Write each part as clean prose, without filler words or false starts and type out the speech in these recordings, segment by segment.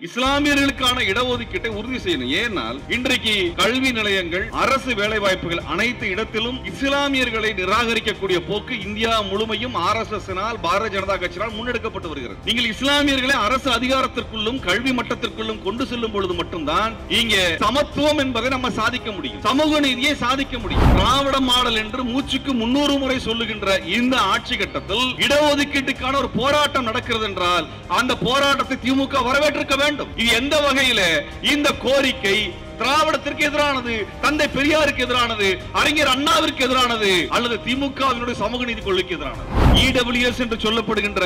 இஸ்லாமியர்களுக்கான இடஒதுக்கீட்டை உறுதி செய்யணும். ஏனால் இன்றைக்கு கல்வி நிலையங்கள், அரசு வேலை வாய்ப்புகள் அனைத்து இடத்திலும் இஸ்லாமியர்களை நிராகரிக்கக்கூடிய போக்கு இந்தியா முழுமையும் RSS-னால், பாரதிய ஜனதா கட்சியினால் முன்னெடுக்கப்பட்டு வருகிறது. நீங்கள் இஸ்லாமியர்களை அரசு அதிகாரத்திற்குள்ளும் கல்வி மட்டத்திற்குள்ளும் கொண்டு செல்லும் பொழுது மட்டும்தான் இங்கே சமத்துவம் என்பதை நம்ம சாதிக்க முடியும், சமூக நீதியை சாதிக்க முடியும். திராவிட மாடல் என்று மூச்சுக்கு 300 முறை சொல்லுகின்ற இந்த ஆட்சி கட்டத்தில் இடஒதுக்கீட்டுக்கான ஒரு போராட்டம் நடக்கிறது என்றால் அந்த போராட்டத்தை திமுக வரவேற்றிருக்க வேண்டும். இது எந்த வகையில இந்த கோரிக்கை திராவிடத்திற்கு எதிரானது, தந்தை பெரியாருக்கு எதிரானது, அறிஞர் அண்ணாவிற்கு எதிரானது, அல்லது திமுகவினுடைய சமூக நீதி கொள்கைக்கு எதிரானது? EWS என்று சொல்லப்படுகின்ற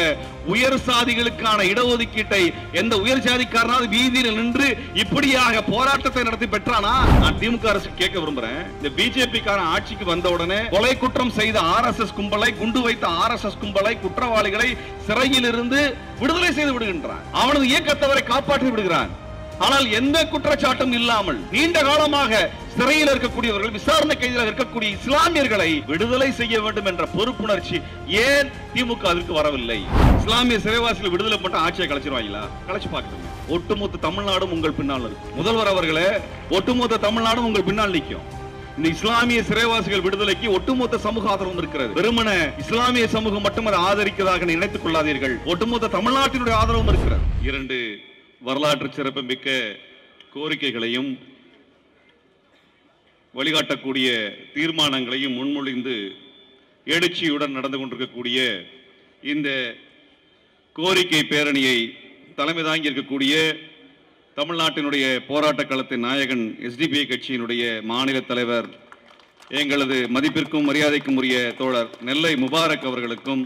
உயர் சாதிகளுக்கான இடஒதுக்கீட்டை எந்த உயர் சாதிக்காரனாவது வீதியில் நின்று இப்படியாக போராட்டத்தை நடத்தி பெற்றானா? நான் திமுக அரசு கேட்க விரும்புறேன். இந்த பிஜேபி கார ஆட்சிக்கு வந்த உடனே கொலை குற்றம் செய்த RSS கும்பலை, குண்டு வைத்த RSS கும்பலை, குற்றவாளிகளை சிறையில் இருந்து விடுதலை செய்து விடுகின்றான். அவனது இயக்கத்தவரை காப்பாற்றி விடுகிறான். ஆனால் எந்த குற்றச்சாட்டும் இல்லாமல் நீண்ட காலமாக சிறையில் இருக்கக்கூடியவர்கள், விசாரணை கைதியாக இருக்கக்கூடிய இஸ்லாமியர்களை விடுதலை செய்ய வேண்டும் என்ற பொறுப்புணர்ச்சி ஏன் திமுகவிற்கு வரவில்லை? இஸ்லாமிய சிறைவாசிகள் விடுதலை பண்ண ஆட்சியை கலைச்சிருவாங்களா? கலைச்சு பார்க்கணும். ஒட்டுமொத்த தமிழ்நாடும் உங்கள் பின்னால் இருக்கும். முதல்வர் அவர்களே, ஒட்டுமொத்த தமிழ்நாடும் உங்கள் பின்னால் நிற்கும். இந்த இஸ்லாமிய சிறைவாசிகள் விடுதலைக்கு ஒட்டுமொத்த சமூக ஆதரவும் இருக்கிறது. வெறுமன இஸ்லாமிய சமூகம் மட்டும் அதை ஆதரிக்கிறதாக நினைத்துக் கொள்ளாதீர்கள். ஒட்டுமொத்த தமிழ்நாட்டினுடைய ஆதரவும் இருக்கிறது. 2 வரலாற்று சிறப்புமிக்க கோரிக்கைகளையும் வழிகாட்டக்கூடிய தீர்மானங்களையும் முன்மொழிந்து எழுச்சியுடன் நடந்து கொண்டிருக்கக்கூடிய இந்த கோரிக்கை பேரணியை தலைமை தாங்கி இருக்கக்கூடிய தமிழ்நாட்டினுடைய போராட்ட களத்தின் நாயகன் SDPI கட்சியினுடைய மாநில தலைவர், எங்களது மதிப்பிற்கும் மரியாதைக்கும் உரிய தோழர் நெல்லை முபாரக் அவர்களுக்கும்,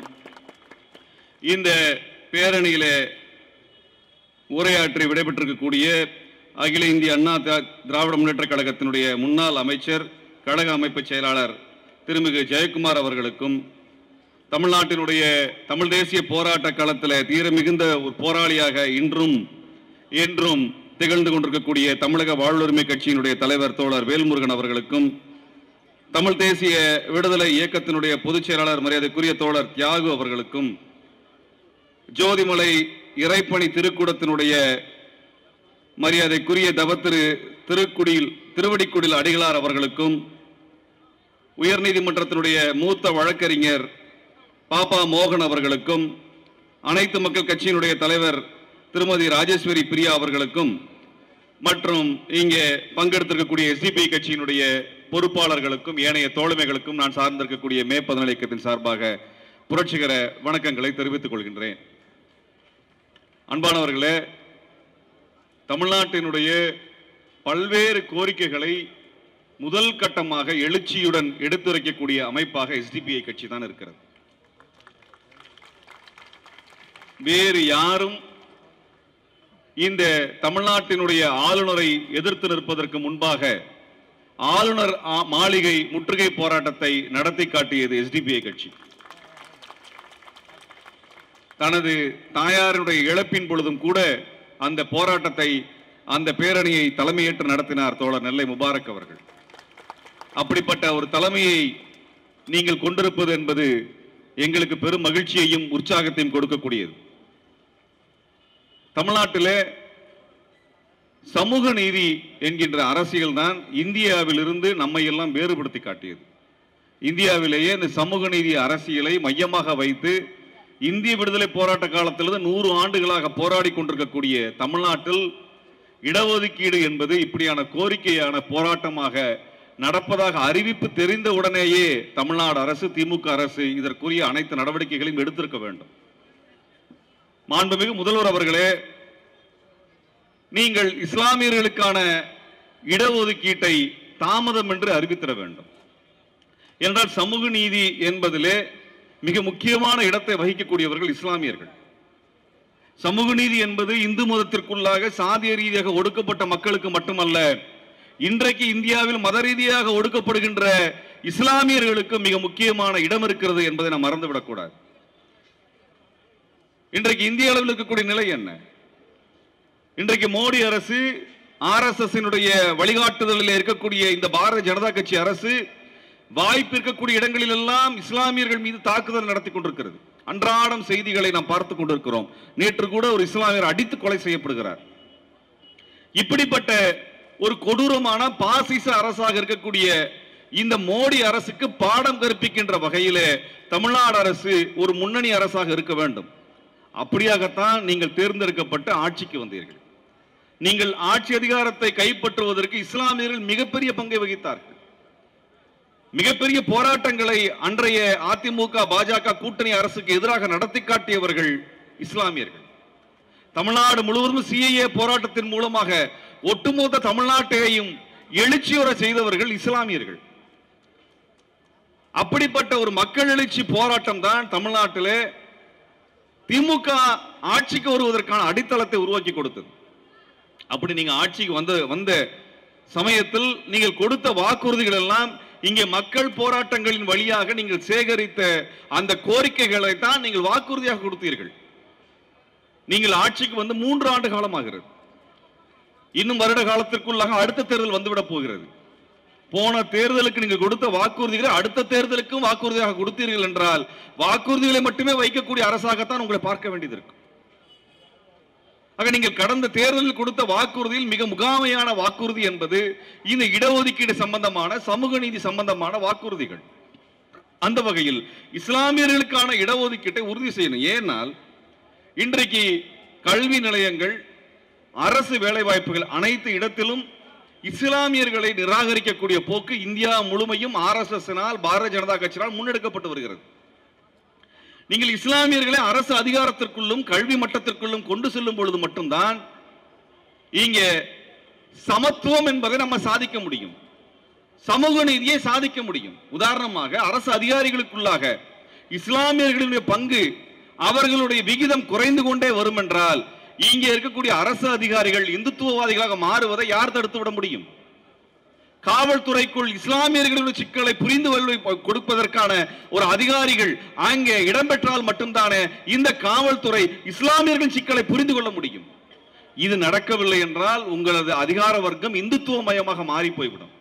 இந்த பேரணியிலே உரையாற்றி விடைபெற்றிருக்கக்கூடிய அகில இந்திய அண்ணா திராவிட முன்னேற்ற கழகத்தினுடைய முன்னாள் அமைச்சர், கழக அமைப்பு செயலாளர் திருமிகு ஜெயக்குமார் அவர்களுக்கும், தமிழ்நாட்டினுடைய தமிழ் தேசிய போராட்ட களத்தில் தீர மிகுந்த ஒரு போராளியாக இன்றும் என்றும் திகழ்ந்து கொண்டிருக்கக்கூடிய தமிழக வாழ்வுரிமை கட்சியினுடைய தலைவர் தோழர் வேல்முருகன் அவர்களுக்கும், தமிழ் தேசிய விடுதலை இயக்கத்தினுடைய பொதுச் செயலாளர் மரியாதைக்குரிய தோழர் தியாகு அவர்களுக்கும், ஜோதிமலை இறைப்பணி திருக்கூடத்தினுடைய மரியாதைக்குரிய தவத்திரு திருவடிக்குடில் அடிகளார் அவர்களுக்கும், உயர்நீதிமன்றத்தினுடைய மூத்த வழக்கறிஞர் பாப்பா மோகன் அவர்களுக்கும், அனைத்து மக்கள் கட்சியினுடைய தலைவர் திருமதி ராஜேஸ்வரி பிரியா அவர்களுக்கும், மற்றும் இங்கே பங்கெடுத்திருக்கக்கூடிய SDPI கட்சியினுடைய பொறுப்பாளர்களுக்கும் ஏனைய தோழமைகளுக்கும் நான் சார்ந்திருக்கக்கூடிய மே 17 இயக்கத்தின் சார்பாக புரட்சிகர வணக்கங்களை தெரிவித்துக் கொள்கின்றேன். அன்பானவர்களே, தமிழ்நாட்டினுடைய பல்வேறு கோரிக்கைகளை முதல் கட்டமாக எழுச்சியுடன் எடுத்துரைக்கக்கூடிய அமைப்பாக SDPI கட்சி தான் இருக்கிறது. வேறு யாரும் இந்த தமிழ்நாட்டினுடைய ஆளுநரை எதிர்த்து நிற்பதற்கு முன்பாக ஆளுநர் மாளிகை முற்றுகை போராட்டத்தை நடத்தி காட்டியது SDPI கட்சி. தனது தாயாருடைய இழப்பின் பொழுதும் கூட அந்த போராட்டத்தை, அந்த பேரணியை தலைமையேற்று நடத்தினார் தோழர் நெல்லை முபாரக் அவர்கள். அப்படிப்பட்ட ஒரு தலைமையை நீங்கள் கொண்டிருப்பது என்பது எங்களுக்கு பெரும் மகிழ்ச்சியையும் உற்சாகத்தையும் கொடுக்கக்கூடியது. தமிழ்நாட்டிலே சமூக நீதி என்கின்ற அரசியல் தான் இந்தியாவிலிருந்து நம்மை எல்லாம் வேறுபடுத்தி காட்டியது. இந்தியாவிலேயே இந்த சமூக நீதி அரசியலை மையமாக வைத்து இந்திய விடுதலை போராட்ட காலத்திலிருந்து 100 ஆண்டுகளாக போராடி கொண்டிருக்கக்கூடிய தமிழ்நாட்டில் இடஒதுக்கீடு என்பது இப்படியான கோரிக்கையான போராட்டமாக நடப்பதாக அறிவிப்பு தெரிந்த உடனேயே தமிழ்நாடு அரசு, திமுக அரசு இதற்குரிய அனைத்து நடவடிக்கைகளையும் எடுத்திருக்க வேண்டும். மாண்புமிகு முதல்வர் அவர்களே, நீங்கள் இஸ்லாமியர்களுக்கான இடஒதுக்கீட்டை தாமதம் என்று அறிவித்திட வேண்டும். என்றால் சமூக நீதி என்பதிலே மிக முக்கியமான இடத்தை வகிக்கக்கூடியவர்கள் இஸ்லாமியர்கள். சமூக நீதி என்பது இந்து மதத்திற்குள்ளாக சாதிய ரீதியாக ஒடுக்கப்பட்ட மக்களுக்கு மட்டுமல்ல, இன்றைக்கு இந்தியாவில் மத ரீதியாக ஒடுக்கப்படுகின்ற இஸ்லாமியர்களுக்கு மிக முக்கியமான இடம் இருக்கிறது என்பதை நாம் மறந்துவிடக்கூடாது. இன்றைக்கு இந்திய அளவில் இருக்கக்கூடிய நிலை என்ன? இன்றைக்கு மோடி அரசு, RSS-னுடைய வழிகாட்டுதலில் இருக்கக்கூடிய இந்த பாரதிய ஜனதா கட்சி அரசு வாய்ப்பு இருக்கக்கூடிய இடங்களில் எல்லாம் இஸ்லாமியர்கள் மீது தாக்குதல் நடத்தி கொண்டிருக்கிறது. அன்றாடம் செய்திகளை நாம் பார்த்துக் கொண்டிருக்கிறோம். நேற்று கூட ஒரு இஸ்லாமியர் அடித்து கொலை செய்யப்படுகிறார். இப்படிப்பட்ட ஒரு கொடூரமான பாசிச அரசாக இருக்கக்கூடிய இந்த மோடி அரசுக்கு பாடம் கற்பிக்கின்ற வகையிலே தமிழ்நாடு அரசு ஒரு முன்னணி அரசாக இருக்க வேண்டும். அப்படியாகத்தான் நீங்கள் தேர்ந்தெடுக்கப்பட்டு ஆட்சிக்கு வந்தீர்கள். நீங்கள் ஆட்சி அதிகாரத்தை கைப்பற்றுவதற்கு இஸ்லாமியர்கள் மிகப்பெரிய பங்கை வகித்தார்கள். மிகப்பெரிய போராட்டங்களை அன்றைய அதிமுக பாஜக கூட்டணி அரசுக்கு எதிராக நடத்தி காட்டியவர்கள் இஸ்லாமியர்கள். தமிழ்நாடு முழுவதும் சிஏஏ போராட்டத்தின் மூலமாக ஒட்டுமொத்த தமிழ்நாட்டையும் எழுச்சியுற செய்தவர்கள் இஸ்லாமியர்கள். அப்படிப்பட்ட ஒரு மக்கள் எழுச்சி போராட்டம் தான் தமிழ்நாட்டிலே திமுக ஆட்சிக்கு வருவதற்கான அடித்தளத்தை உருவாக்கி கொடுத்தது. அப்படி நீங்க ஆட்சிக்கு வந்த சமயத்தில் நீங்கள் கொடுத்த வாக்குறுதிகள் எல்லாம் இங்கே மக்கள் போராட்டங்களின் வழியாக நீங்கள் சேகரித்த அந்த கோரிக்கைகளை தான் நீங்கள் வாக்குறுதியாக கொடுத்தீர்கள். நீங்கள் ஆட்சிக்கு வந்து 3 ஆண்டு காலமாகிறது. இன்னும் வருட காலத்திற்குள்ளாக அடுத்த தேர்தல் வந்துவிடப் போகிறது. போன தேர்தலுக்கு நீங்கள் கொடுத்த வாக்குறுதிகளை அடுத்த தேர்தலுக்கும் வாக்குறுதியாக கொடுத்தீர்கள் என்றால் வாக்குறுதிகளை மட்டுமே வைக்கக்கூடிய அரசாகத்தான் உங்களை பார்க்க வேண்டியது இருக்கும். ஆக நீங்கள் கடந்த தேர்தலில் கொடுத்த வாக்குறுதியில் மிக முகாமையான வாக்குறுதி என்பது இந்த இடஒதுக்கீடு சம்பந்தமான சமூக நீதி சம்பந்தமான வாக்குறுதிகள். அந்த வகையில் இஸ்லாமியர்களுக்கான இடஒதுக்கீட்டை உறுதி செய்யணும். ஏனால் இன்றைக்கு கல்வி நிலையங்கள், அரசு வேலைவாய்ப்புகள் அனைத்து இடத்திலும் இஸ்லாமியர்களை நிராகரிக்கக்கூடிய போக்கு இந்தியா முழுமையும் ஆர்எஸ்எஸ்னால் பாரதிய ஜனதா கட்சியினால் முன்னெடுக்கப்பட்டு வருகிறது. நீங்கள் இஸ்லாமியர்களை அரசு அதிகாரத்திற்குள்ளும் கல்வி மட்டத்திற்குள்ளும் கொண்டு செல்லும் பொழுது மட்டும்தான் இங்கே சமத்துவம் என்பதை நம்ம சாதிக்க முடியும், சமூக நீதியை சாதிக்க முடியும். உதாரணமாக அரசு அதிகாரிகளுக்குள்ளாக இஸ்லாமியர்களுடைய பங்கு, அவர்களுடைய விகிதம் குறைந்து கொண்டே வரும் என்றால் இங்கே இருக்கக்கூடிய அரசு அதிகாரிகள் இந்துத்துவவாதிகளாக மாறுவதை யார் தடுத்து விட முடியும்? காவல்துறைக்குள் இஸ்லாமியர்களுடைய சிக்கலை புரிந்து கொடுப்பதற்கான ஒரு அதிகாரிகள் அங்கே இடம்பெற்றால் மட்டும்தானே இந்த காவல்துறை இஸ்லாமியர்களின் சிக்கலை புரிந்து கொள்ள முடியும். இது நடக்கவில்லை என்றால் உங்களது அதிகார வர்க்கம் இந்துத்துவமயமாக மாறி போய்விடும்.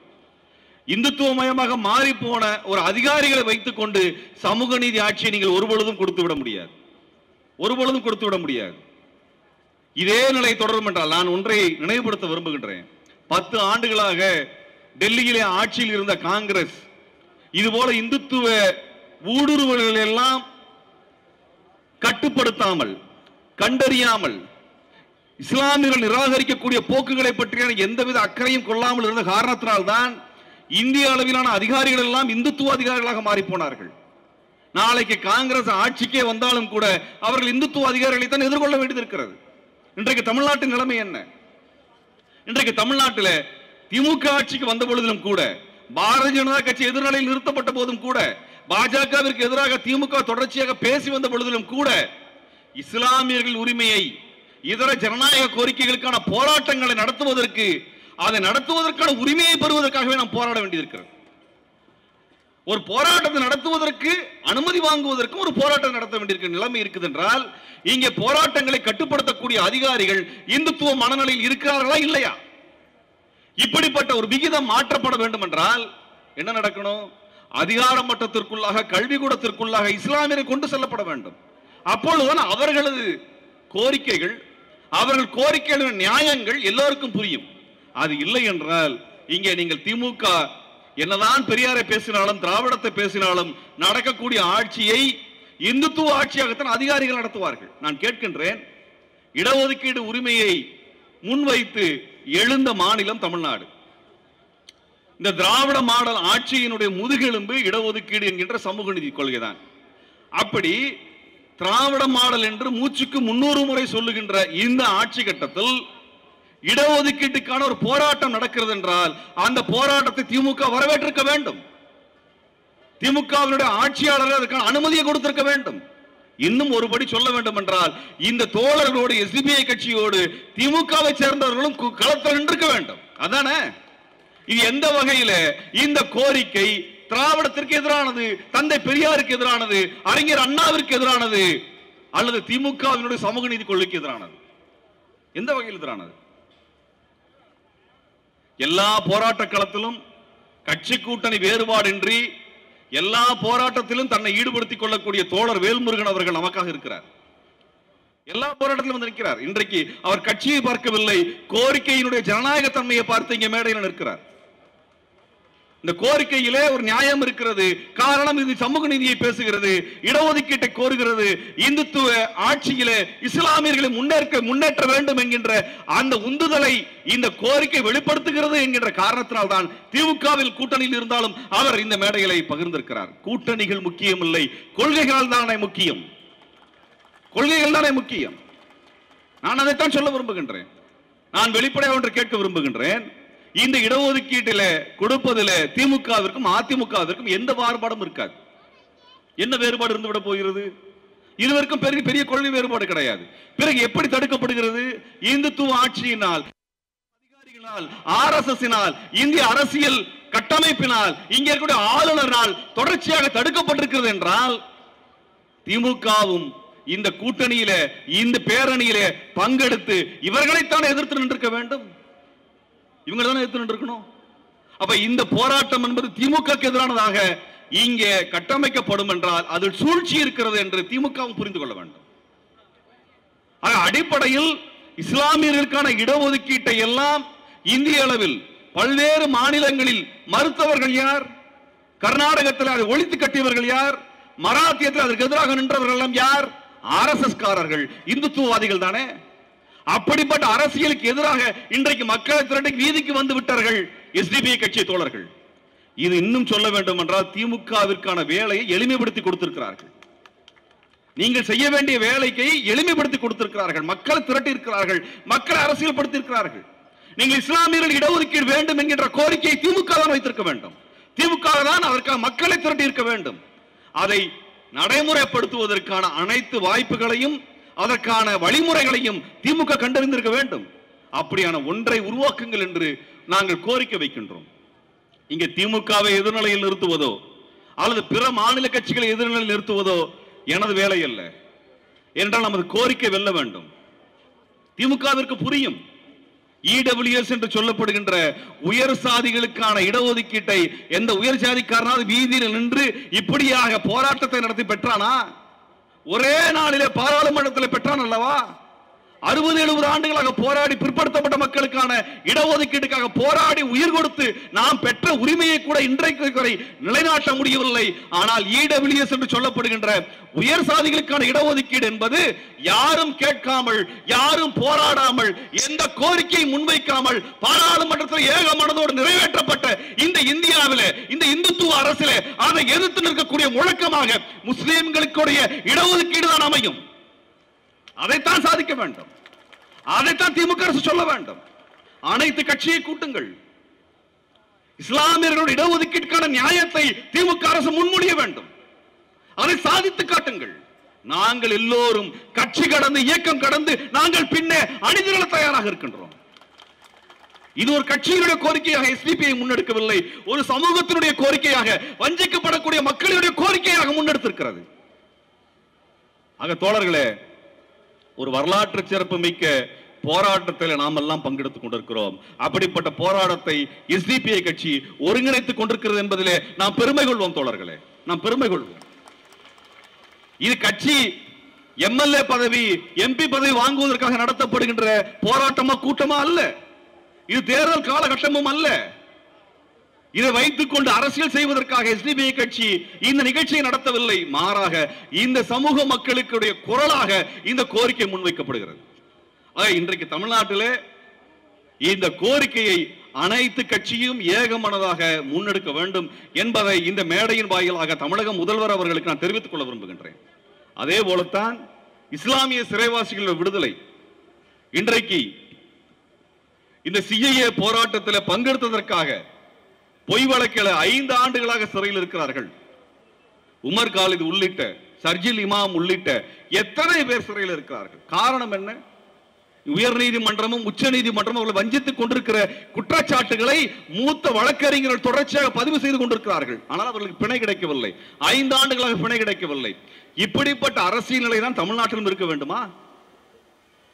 இந்துத்துவமயமாக மாறி போன ஒரு அதிகாரிகளை வைத்துக் கொண்டு சமூக நீதி ஆட்சியை நீங்கள் ஒருபொழுதும் கொடுத்து விட முடியாது, ஒருபொழுதும் கொடுத்து விட முடியாது. இதே நிலை தொடரும் என்றால் நான் ஒன்றை நினைவுபடுத்த விரும்புகின்றேன். 10 ஆண்டுகளாக டெல்லியிலே ஆட்சியில் இருந்த காங்கிரஸ் இதுபோல இந்துத்துவ ஊடுருவல்கள் எல்லாம் கட்டுப்படுத்தாமல், கண்டறியாமல், இஸ்லாமியர்கள் நிராகரிக்கக்கூடிய போக்குகளை பற்றியான எந்தவித அக்கறையும் கொள்ளாமல் இருந்த காரணத்தினால்தான் இந்திய அளவிலான அதிகாரிகள் எல்லாம் இந்துத்துவ அதிகாரிகளாக மாறி போனார்கள். நாளைக்கு காங்கிரஸ் ஆட்சிக்கே வந்தாலும் கூட அவர்கள் இந்துத்துவ அதிகாரிகளை தான் எதிர்கொள்ள வேண்டியது இருக்கிறது. இன்றைக்கு தமிழ்நாட்டின் நிலைமை என்ன? இன்றைக்கு தமிழ்நாட்டில் திமுக ஆட்சிக்கு வந்த பொழுதிலும் கூட, பாரதிய ஜனதா கட்சி எதிர்நிலையில் நிறுத்தப்பட்ட போதும் கூட, பாஜகவிற்கு எதிராக திமுக தொடர்ச்சியாக பேசி வந்த பொழுதிலும் கூட இஸ்லாமியர்கள் உரிமையை, இதர ஜனநாயக கோரிக்கைகளுக்கான போராட்டங்களை நடத்துவதற்கு, அதை நடத்துவதற்கான உரிமையை பெறுவதற்காகவே நாம் போராட வேண்டியிருக்கிறது. ஒரு போராட்டத்தை நடத்துவதற்கு அனுமதி வாங்குவதற்கும் ஒரு போராட்டம் நடத்த வேண்டியிருக்கிற நிலைமை இருக்குது என்றால் இங்கே போராட்டங்களை கட்டுப்படுத்தக்கூடிய அதிகாரிகள் இந்துத்துவ மனநிலையில் இருக்கிறார்களா இல்லையா? இப்படிப்பட்ட ஒரு விகிதம் மாற்றப்பட வேண்டும் என்றால் என்ன நடக்கணும்? அதிகார மட்டத்திற்குள்ளாக, கல்விக்கூடத்திற்குள்ளாக இஸ்லாமியரை கொண்டு செல்லப்பட வேண்டும். அப்பொழுதுதான் அவர்களது கோரிக்கைகள், அவர்கள் கோரிக்கைகளின் நியாயங்கள் எல்லோருக்கும் புரியும். அது இல்லை என்றால் இங்கே நீங்கள் திமுக என்னதான் பெரியாரை பேசினாலும் திராவிடத்தை பேசினாலும் நடக்கக்கூடிய ஆட்சியை இந்துத்துவ ஆட்சியாகத்தான் அதிகாரிகள் நடத்துவார்கள். நான் கேட்கின்றேன், இடஒதுக்கீடு உரிமையை முன்வைத்து எழுந்த மாநிலம் தமிழ்நாடு. இந்த திராவிட மாடல் ஆட்சியினுடைய முதுகெலும்பு இடஒதுக்கீடு என்கின்ற சமூக நீதி கொள்கைதான். அப்படி திராவிட மாடல் என்று மூச்சுக்கு 300 முறை சொல்லுகின்ற இந்த ஆட்சி கட்டத்தில் இடஒதுக்கீட்டுக்கான ஒரு போராட்டம் நடக்கிறது என்றால் அந்த போராட்டத்தை திமுக வரவேற்றிருக்க வேண்டும். திமுகவினுடைய ஆட்சியாளர்கள் அதற்கான அனுமதியை கொடுத்திருக்க வேண்டும். இன்னும் ஒருபடி சொல்ல வேண்டும் என்றால் இந்த தோழர்களோடு, எஸ்டிபிஐ கட்சியோடு திமுகவை சேர்ந்தவர்களும் களத்தில் நின்றிருக்க வேண்டும். அதானே? இது எந்த வகையில இந்த கோரிக்கை திராவிடத்திற்கு எதிரானது, தந்தை பெரியாருக்கு எதிரானது, அறிஞர் அண்ணாவிற்கு எதிரானது, அல்லது திமுகவினுடைய சமூக நீதி கொள்கைக்கு எதிரானது? எந்த வகையில் எதிரானது? எல்லா போராட்ட களத்திலும் கட்சி கூட்டணி வேறுபாடின்றி எல்லா போராட்டத்திலும் தன்னை ஈடுபடுத்திக் கொள்ளக்கூடிய தோழர் வேல்முருகன் அவர்கள் நமக்காக இருக்கிறார். எல்லா போராட்டத்திலும் வந்து நிற்கிறார். இன்றைக்கு அவர் கட்சியை பார்க்கவில்லை, கோரிக்கையினுடைய ஜனநாயக தன்மையை பார்த்து இங்கே மேடையில் நிற்கிறார். இந்த கோரிக்கையிலே ஒரு நியாயம் இருக்கிறது. காரணம், இது சமூக நீதியை பேசுகிறது, இடஒதுக்கீட்டை கோருகிறது, இந்துத்துவ ஆட்சியிலே இஸ்லாமியர்களை முன்னேற்ற வேண்டும் என்கின்ற அந்த உந்துதலை இந்த கோரிக்கை வெளிப்படுத்துகிறது என்கின்ற காரணத்தினால் தான் திமுகவில் கூட்டணியில் இருந்தாலும் அவர் இந்த மேடைகளை பகிர்ந்திருக்கிறார். கூட்டணிகள் முக்கியம் இல்லை, கொள்கைகள் தானே முக்கியம். கொள்கைகள் தானே முக்கியம். நான் அதைத்தான் சொல்ல விரும்புகின்றேன். நான் வெளிப்படையாக ஒன்று கேட்க விரும்புகின்றேன். இந்த இடஒதுக்கீட்டில் கொடுப்பதில் திமுகவிற்கும் அதிமுகவிற்கும் எந்த வேறுபாடும் இருக்காது. என்ன வேறுபாடு இருந்துவிட போகிறது? இருவருக்கும் பெரிய கொள்கை வேறுபாடு கிடையாது. பிறகு எப்படி தடுக்கப்படுகிறது? இந்துத்துவ ஆட்சியினால், அதிகாரிகளால், ஆர்எஸ்எஸ்ஸினால், இந்திய அரசியல் கட்டமைப்பினால், இங்கே இருக்கக்கூடிய ஆளுநரால் தொடர்ச்சியாக தடுக்கப்பட்டிருக்கிறது என்றால் திமுகவும் இந்த கூட்டணியில, இந்த பேரணியிலே பங்கெடுத்து இவர்களைத்தான் எதிர்த்து நின்றிருக்க வேண்டும். இவங்க தானே எதிர்த்து நின்றிருக்கணும். அப்ப இந்த போராட்டம் என்பது திமுகக்கு எதிரானதாக இங்கே கட்டமைக்கப்படும் என்றால் அதில் சூழ்ச்சி இருக்கிறது என்று திமுகவும் புரிந்து கொள்ள வேண்டும். அடிப்படையில் இஸ்லாமியர்களுக்கான இடஒதுக்கீட்டை எல்லாம் இந்திய அளவில் பல்வேறு மாநிலங்களில் மறுத்தவர்கள் யார்? கர்நாடகத்தில் அதை ஒழித்து கட்டியவர்கள் யார்? மராத்தியத்தில் அதற்கு எதிராக நின்றவர்கள் எல்லாம் யார்? ஆர்எஸ்எஸ் காரர்கள், இந்துத்துவவாதிகள் தானே. அப்படிப்பட்ட அரசியலுக்கு எதிராக இன்றைக்கு மக்களை திரட்டி வீதிக்கு வந்து விட்டார்கள் எஸ்டிபிஐ கட்சி தோழர்கள். இது இன்னும் சொல்ல வேண்டும் என்றால் திமுகவிற்கான வேலையை எளிமைப்படுத்தி கொடுத்திருக்கிறார்கள். நீங்கள் செய்ய வேண்டிய வேலையை எளிமைப்படுத்தி கொடுத்திருக்கிறார்கள். மக்களை திரட்டி இருக்கிறார்கள், மக்களை அரசியல்படுத்தி இருக்கிறார்கள். நீங்கள் இஸ்லாமியர்கள் இடஒதுக்கீடு வேண்டும் என்கின்ற கோரிக்கையை திமுக தான் வைத்திருக்க வேண்டும். திமுக தான் அதற்காக மக்களை திரட்டி இருக்க வேண்டும். அதை நடைமுறைப்படுத்துவதற்கான அனைத்து வாய்ப்புகளையும் அதற்கான வழிமுறைகளையும் திமுக கண்டறிந்திருக்க வேண்டும். அப்படியான ஒன்றை உருவாக்குங்கள் என்று நாங்கள் கோரிக்கை வைக்கின்றோம். இங்கே திமுகவை எதிர்நிலையில் நிறுத்துவதோ அல்லது பிற மாநில கட்சிகளை எதிர்நிலையில் நிறுத்துவதோ எனது வேலை அல்ல. என்றால் நமது கோரிக்கை வெல்ல வேண்டும். திமுகவிற்கு புரியும், இடபிள்யூஎஸ் என்று சொல்லப்படுகின்ற உயர் சாதிகளுக்கான இடஒதுக்கீட்டை எந்த உயர் சாதிக்காரனாவது வீதியில் நின்று இப்படியாக போராட்டத்தை நடத்தி பெற்றானா? ஒரே நாளிலே பாராளுமன்றத்தில் பெற்றான் அல்லவா? 60-70 ஆண்டுகளாக போராடி பிற்படுத்தப்பட்ட மக்களுக்கான இடஒதுக்கீட்டுக்காக போராடி உயிர் கொடுத்து நாம் பெற்ற உரிமையை கூட இன்றைக்கு வரை நிலைநாட்ட முடியவில்லை. ஆனால் இடபிள்யூஎஸ் என்று சொல்லப்படுகின்ற உயர் சாதிகளுக்கான இடஒதுக்கீடு என்பது யாரும் கேட்காமல், யாரும் போராடாமல், எந்த கோரிக்கையை முன்வைக்காமல் பாராளுமன்றத்தில் ஏக மனதோடு நிறைவேற்றப்பட்ட இந்த இந்தியாவிலே, இந்த இந்துத்துவ அரசிலே அதை எதிர்த்து நிற்கக்கூடிய முழக்கமாக முஸ்லிம்களுடைய இடஒதுக்கீடு தான் அமையும். அதைத்தான் சாதிக்க வேண்டும். அதைத்தான் திமுக அரசு சொல்ல வேண்டும். அனைத்து கட்சியை கூட்டுங்கள். இஸ்லாமியர்களுடைய இடஒதுக்கீட்டுக்கான நியாயத்தை திமுக அரசு முன்மொழிய வேண்டும். அதை சாதித்து காட்டுங்கள். நாங்கள் எல்லோரும் கட்சி கடந்து, இயக்கம் கடந்து நாங்கள் பின்னே அணிதிரள தயாராக இருக்கின்றோம். இது ஒரு கட்சியினுடைய கோரிக்கையாக எஸ்டிபிஐ முன்னெடுக்கவில்லை, ஒரு சமூகத்தினுடைய கோரிக்கையாக, வஞ்சிக்கப்படக்கூடிய மக்களுடைய கோரிக்கையாக முன்னெடுத்திருக்கிறது. ஆக தோழர்களே, ஒரு வரலாற்று சிறப்பு மிக்க போராட்டத்தில் நாம் எல்லாம் பங்கெடுத்துக் கொண்டிருக்கிறோம். அப்படிப்பட்ட போராட்டத்தை எஸ்டிபிஐ கட்சி ஒருங்கிணைத்துக் கொண்டிருக்கிறது என்பதிலே நாம் பெருமை கொள்வோம் தோழர்களே, நாம் பெருமை கொள்வோம். இது கட்சி எம்எல்ஏ பதவி, எம்பி பதவி வாங்குவதற்காக நடத்தப்படுகின்ற போராட்டமா கூட்டமா அல்ல. இது தேர்தல் காலகட்டமும் அல்ல. இதை வைத்துக் கொண்டு அரசியல் செய்வதற்காக எஸ்டிபிஐ கட்சி இந்த நிகழ்ச்சியை நடத்தவில்லை. மாறாக இந்த சமூக மக்களுடைய குரலாக இந்த கோரிக்கை முன்வைக்கப்படுகிறது. இன்றைக்கு தமிழ்நாட்டிலே இந்த கோரிக்கையை அனைத்து கட்சியும் ஏகமனதாக முன்னெடுக்க வேண்டும் என்பதை இந்த மேடையின் வாயிலாக தமிழக முதல்வர் அவர்களுக்கு நான் தெரிவித்துக் கொள்ள விரும்புகின்றேன். அதே போலத்தான் இஸ்லாமிய சிறைவாசிகள் விடுதலை. இன்றைக்கு இந்த சிஏஏ போராட்டத்தில் பங்கெடுத்ததற்காக பொய் வழக்கில் 5 ஆண்டுகளாக சிறையில் இருக்கிறார்கள். உமர் காலித் உள்ளிட்ட, சர்ஜில் இமாம் உள்ளிட்ட எத்தனை பேர் சிறையில் இருக்கிறார்கள். காரணம் என்ன? உயர் நீதிமன்றமும் உச்ச நீதிமன்றமும் அவர்களை வஞ்சித்துக் கொண்டிருக்கிற குற்றச்சாட்டுகளை மூத்த வழக்கறிஞர்கள் தொடர்ச்சியாக பதிவு செய்து கொண்டிருக்கிறார்கள். ஆனால் அவர்களுக்கு பிணை கிடைக்கவில்லை. 5 ஆண்டுகளாக பிணை கிடைக்கவில்லை. இப்படிப்பட்ட அரசியல் நிலை தான் தமிழ்நாட்டிலும் இருக்க வேண்டுமா?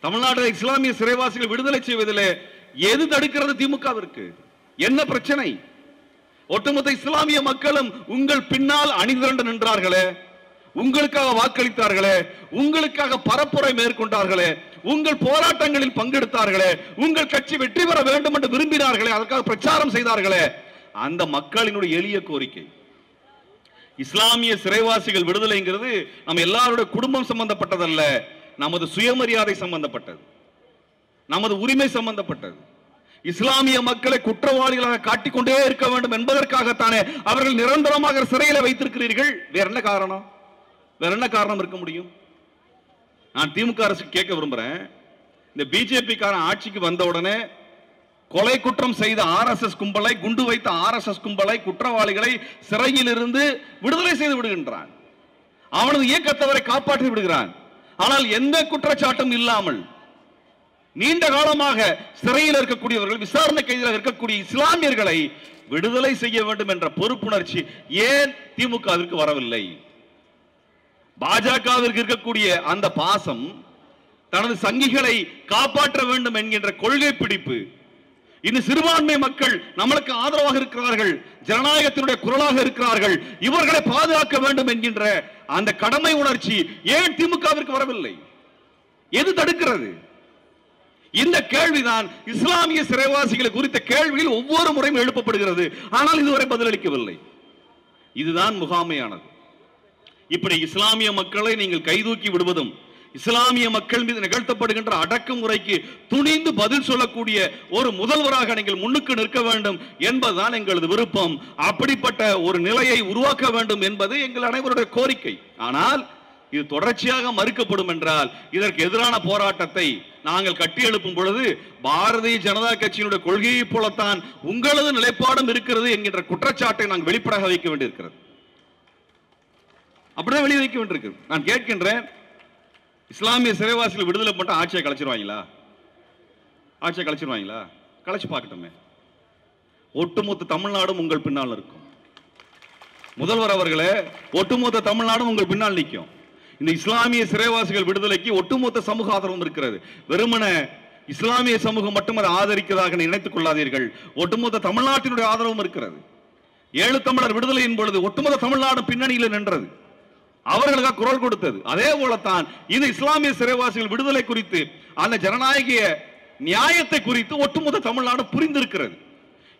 தமிழ்நாட்டில் இஸ்லாமிய சிறைவாசிகள் விடுதலை செய்வதில் எது தடுக்கிறது திமுகவிற்கு? என்ன பிரச்சனை? ஒட்டுமொத்த இஸ்லாமிய மக்களும் உங்கள் பின்னால் அணிதிரண்டு நின்றார்களே, உங்களுக்காக வாக்களித்தார்களே, உங்களுக்காக பரப்புரை மேற்கொண்டார்களே, உங்கள் போராட்டங்களில் பங்கெடுத்தார்களே, உங்கள் கட்சி வெற்றி பெற வேண்டும் என்று விரும்பினார்களே, அதற்காக பிரச்சாரம் செய்தார்களே, அந்த மக்களினுடைய எளிய கோரிக்கை. இஸ்லாமிய சிறைவாசிகள் விடுதலைங்கிறது நம்ம எல்லாருடைய குடும்பம் சம்பந்தப்பட்டதல்ல, நமது சுயமரியாதை சம்பந்தப்பட்டது, நமது உரிமை சம்பந்தப்பட்டது. இஸ்லாமிய மக்களை குற்றவாளிகளாக காட்டிக்கொண்டே இருக்க வேண்டும் என்பதற்காகத்தானே அவர்கள் நிரந்தரமாக சிறையில் வைத்திருக்கிறீர்கள். வேற என்ன காரணம்? வேற என்ன காரணம் இருக்க முடியும்? நான் திமுக அரசு கேட்க விரும்புறேன். இந்த பிஜேபி காரன் ஆட்சிக்கு வந்த உடனே கொலை குற்றம் செய்த RSS கும்பலை, குண்டு வைத்த RSS கும்பலை, குற்றவாளிகளை சிறையில் இருந்து விடுதலை செய்து விடுகின்றான். அவனது இயக்கத்தவரை காப்பாற்றி விடுகிறான். ஆனால் எந்த குற்றச்சாட்டும் இல்லாமல் நீண்ட காலமாக சிறையில் இருக்கக்கூடியவர்கள், விசாரணை கைதில் இருக்கக்கூடிய இஸ்லாமியர்களை விடுதலை செய்ய வேண்டும் என்ற பொறுப்புணர்ச்சி ஏன் திமுகவிற்கு வரவில்லை? பாஜகவிற்கு இருக்கக்கூடிய அந்த பாசம், தனது சங்கிகளை காப்பாற்ற வேண்டும் என்கின்ற கொள்கை பிடிப்பு, இந்த சிறுபான்மை மக்கள் நம்மளுக்கு ஆதரவாக இருக்கிறார்கள், ஜனநாயகத்தினுடைய குரலாக இருக்கிறார்கள், இவர்களை பாதுகாக்க வேண்டும் என்கின்ற அந்த கடமை உணர்ச்சி ஏன் திமுகவிற்கு வரவில்லை? எது தடுக்கிறது? இந்த கேள்விதான் இஸ்லாமிய சிறைவாசிகளை குறித்த கேள்வியில் ஒவ்வொரு முறையும் எழுப்பப்படுகிறது. ஆனால் இதுவரை பதிலளிக்கவில்லை. இதுதான் முகாமையானது. இப்படி இஸ்லாமிய மக்களை நீங்கள் கைதூக்கி விடுவதும், இஸ்லாமிய மக்கள் மீது நிகழ்த்தப்படுகின்ற அடக்குமுறைக்கு துணிந்து பதில் சொல்லக்கூடிய ஒரு முதல்வராக நீங்கள் முன்னுக்கு நிற்க வேண்டும் என்பதுதான் எங்களது விருப்பம். அப்படிப்பட்ட ஒரு நிலையை உருவாக்க வேண்டும் என்பது எங்கள் அனைவருடைய கோரிக்கை. ஆனால் இது தொடர்ச்சியாக மறுக்கப்படும் என்றால் இதற்கு எதிரான போராட்டத்தை நாங்கள் கட்டி எழுப்பும் பொழுது பாரதிய ஜனதா கட்சியினுடைய கொள்கையை போலத்தான் உங்களது நிலைப்பாடும் இருக்கிறது என்கின்ற குற்றச்சாட்டை நாங்கள் வெளிப்படையாக வைக்க வேண்டியிருக்கிறது. அப்படிதான் வெளியே வைக்க வேண்டியிருக்கு. நான் கேட்கின்றேன், இஸ்லாமிய சிறைவாசிகள் விடுதலை பண்ண ஆட்சியை கலைச்சிருவாங்களா? ஆட்சியை கலைச்சிருவாங்களா? கலைச்சு பார்க்கட்டுமே. ஒட்டுமொத்த தமிழ்நாடும் உங்கள் பின்னால் இருக்கும். முதல்வர் அவர்களே, ஒட்டுமொத்த தமிழ்நாடும் உங்கள் பின்னால் நிற்கும். இந்த இஸ்லாமிய சிறைவாசிகள் விடுதலைக்கு ஒட்டுமொத்த சமூக ஆதரவும் இருக்கிறது. வெறுமன இஸ்லாமிய சமூகம் மட்டும் அதை ஆதரிக்கிறதாக நினைத்துக் கொள்ளாதீர்கள். ஒட்டுமொத்த தமிழ்நாட்டினுடைய ஆதரவும் இருக்கிறது. 7 தமிழர் விடுதலையின் பொழுது ஒட்டுமொத்த தமிழ்நாடு பின்னணியில் நின்றது, அவர்களுக்காக குரல் கொடுத்தது. அதே போலத்தான் இந்த இஸ்லாமிய சிறைவாசிகள் விடுதலை குறித்து, அந்த ஜனநாயக நியாயத்தை குறித்து ஒட்டுமொத்த தமிழ்நாடு புரிந்திருக்கிறது.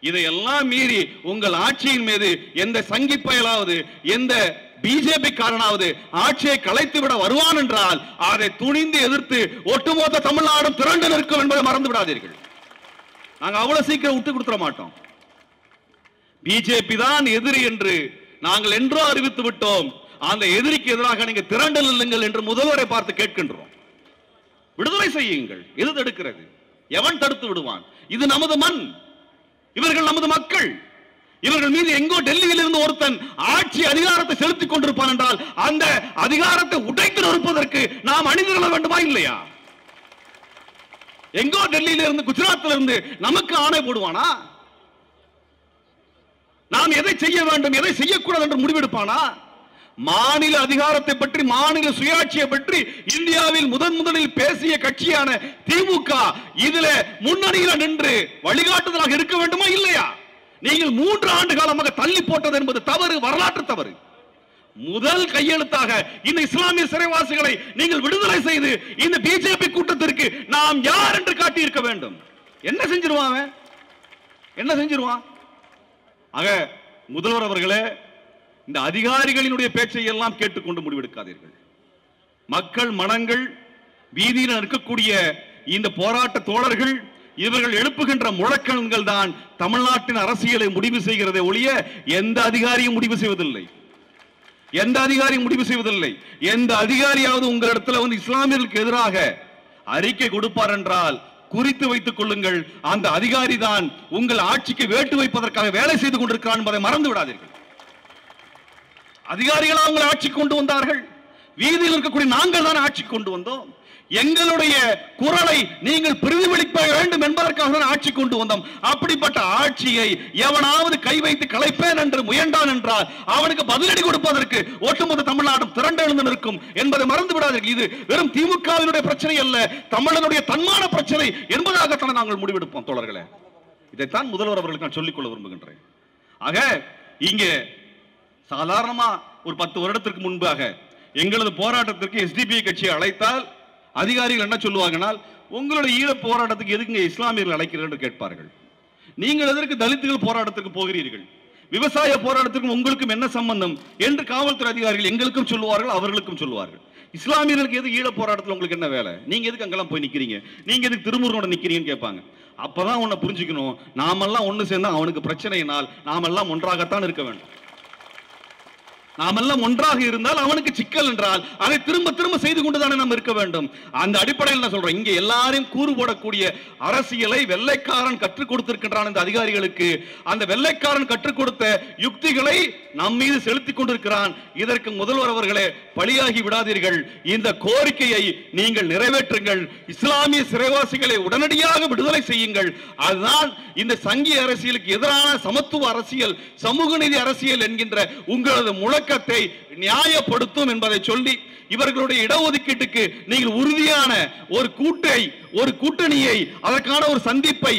இதையெல்லாம் மீறி உங்கள் ஆட்சியின் மீது எந்த சங்கி பயலாவது, எந்த பிஜேபி காரனாவது ஆட்சியை கலைத்து விட வருவான் என்றால் அதை துணிந்து எதிர்த்து ஒட்டுமொத்த தமிழ்நாடும் திரண்டு நிற்கும் என்பதை மறந்து விடாதீர்கள். நாங்கள் அவ்வளவு சீக்கிரம் விட்டு கொடுத்துட மாட்டோம். பிஜேபி தான் எதிரி என்று நாங்கள் என்றோ அறிவித்து விட்டோம். அந்த எதிரிக்கு எதிராக நீங்க திரண்டு நில்லுங்கள் என்று முதல்வரை பார்த்து கேட்கின்றோம். விடுதலை செய்யுங்கள். எது தடுக்கிறது? எவன் தடுத்து விடுவான்? இது நமது மண், இவர்கள் நமது மக்கள். இவர்கள் மீது எங்கோ டெல்லியில் இருந்து ஒருத்தன் ஆட்சி அதிகாரத்தை செலுத்திக் கொண்டிருப்பான் என்றால் அந்த அதிகாரத்தை உடைத்து நிற்பதற்கு நாம் அணிதிரள வேண்டுமா இல்லையா? எங்கோ டெல்லியில இருந்து, குஜராத்தில் இருந்து நமக்கு ஆணை போடுவானா? நாம் எதை செய்ய வேண்டும், எதை செய்யக்கூடாது என்று முடிவெடுப்பானா? மாநில அதிகாரத்தை பற்றி, மாநில சுயாட்சியை பற்றி இந்தியாவில் முதலில் பேசிய கட்சியான திமுக இதுல முன்னணியில் நின்று வழிகாட்டுதலாக இருக்க வேண்டுமா இல்லையா? நீங்கள் 3 ஆண்டு காலமாக தள்ளி போட்டது என்பது தவறு, வரலாற்று தவறு. முதல் கையெழுத்தாக இந்த இஸ்லாமிய சிறைவாசிகளை நீங்கள் விடுதலை செய்து இந்த பிஜேபி கூட்டத்திற்கு நாம் யார் என்று காட்டி இருக்க வேண்டும். என்ன செஞ்சிருவான்? என்ன செஞ்சிருவான்? ஆக முதல்வர் அவர்களே, இந்த அதிகாரிகளினுடைய பேச்சை எல்லாம் கேட்டுக்கொண்டு முடிவெடுக்காதீர்கள். மக்கள் மனங்கள், வீதியில் இருக்கக்கூடிய இந்த போராட்ட தோழர்கள், இவர்கள் எழுப்புகின்ற முழக்கங்கள் தான் தமிழ்நாட்டின் அரசியலை முடிவு செய்கிறதே ஒழிய எந்த அதிகாரியும் முடிவு செய்வதில்லை. எந்த அதிகாரியும் முடிவு செய்வதில்லை. எந்த அதிகாரியாவது உங்களிடத்தில் வந்து இஸ்லாமியர்களுக்கு எதிராக அறிக்கை கொடுப்பார் என்றால் குறித்து வைத்துக் கொள்ளுங்கள், அந்த அதிகாரி தான் உங்கள் ஆட்சிக்கு வேட்டு வைப்பதற்காக வேலை செய்து கொண்டிருக்கிறார் என்பதை மறந்து விடாதீர்கள். அதிகாரிகளா உங்களை ஆட்சி கொண்டு வந்தார்கள்? வீதியில் இருக்கக்கூடிய நாங்கள் தான் ஆட்சி கொண்டு வந்தோம். எங்களுடைய குரலை நீங்கள் பிரதிபலிக்க வேண்டும் என்பதற்காக தான் ஆட்சி கொண்டு வந்தோம். அப்படிப்பட்ட ஆட்சியை எவனாவது கை வைத்து கலைப்பேன் என்று முயன்றான் என்றால் அவனுக்கு பதிலடி கொடுப்பதற்கு ஒட்டுமொத்த தமிழ்நாடும் திரண்டு எழுந்து நிற்கும் என்பதை மறந்து விடாதீர்கள். இது வெறும் திமுகவினுடைய பிரச்சனை அல்ல, தமிழனுடைய தன்மான பிரச்சனை என்பதாகத்தான் நாங்கள் முடிவெடுப்போம். தோழர்களே, இதைத்தான் முதல்வர் அவர்களுக்கு நான் சொல்லிக்கொள்ள விரும்புகின்றேன். ஆக இங்கே சாதாரணமா ஒரு 10 வருடத்திற்கு முன்பாக எங்களது போராட்டத்திற்கு எஸ்டிபிஐ கட்சியை அழைத்தால் அதிகாரிகள் என்ன சொல்லுவாங்கன்னா, உங்களுடைய ஈழ போராட்டத்துக்கு எதுக்குங்க இஸ்லாமியர்கள் அழைக்கிறீர்கள் கேட்பார்கள். நீங்கள் எதற்கு தலித்துகள் போராட்டத்திற்கு போகிறீர்கள், விவசாய போராட்டத்திற்கும் உங்களுக்கும் என்ன சம்பந்தம் என்று காவல்துறை அதிகாரிகள் எங்களுக்கும் சொல்லுவார்கள், அவர்களுக்கும் சொல்லுவார்கள். இஸ்லாமியர்களுக்கு எது ஈழ போராட்டத்தில் உங்களுக்கு என்ன வேலை, நீங்க எதுக்கு அங்கெல்லாம் போய் நிக்கிறீங்க, நீங்க எதுக்கு திருமுருகனோட நிக்கிறீங்கன்னு கேட்பாங்க. அப்பதான் உன்னை புரிஞ்சுக்கணும், நாமெல்லாம் ஒண்ணு சேர்ந்தா அவனுக்கு பிரச்சனையினால் நாமெல்லாம் ஒன்றாகத்தான் இருக்க வேண்டும். நாமெல்லாம் ஒன்றாக இருந்தால் அவனுக்கு சிக்கல் என்றால் அதை திரும்ப திரும்ப செய்து கொண்டுதானே நாம் இருக்க வேண்டும். அந்த அடிப்படையில் நான் சொல்றேன், இங்க எல்லாரையும் கூறு போடக்கூடிய அரசியலை வெள்ளைக்காரன் கற்றுக் கொடுத்திருக்கின்றான் இந்த அதிகாரிகளுக்கு. அந்த வெள்ளைக்காரன் கற்றுக் கொடுத்த யுக்திகளை நம் மீது செலுத்திக் கொண்டிருக்கிறான். இதற்கு முதல்வர் அவர்களே பலியாகி விடாதீர்கள். இந்த கோரிக்கையை நீங்கள் நிறைவேற்றுங்கள். இஸ்லாமிய சிறைவாசிகளை உடனடியாக விடுதலை செய்யுங்கள். அதுதான் இந்த சங்கிய அரசியலுக்கு எதிரான சமத்துவ அரசியல், சமூக நீதி அரசியல் என்கின்ற உங்களது முழக்கத்தை நியாயப்படுத்தும் என்பதை சொல்லி, இவர்களுடைய இடஒதுக்கீட்டுக்கு நீங்கள் உறுதியான ஒரு கூட்டணியை, அதற்கான ஒரு சந்திப்பை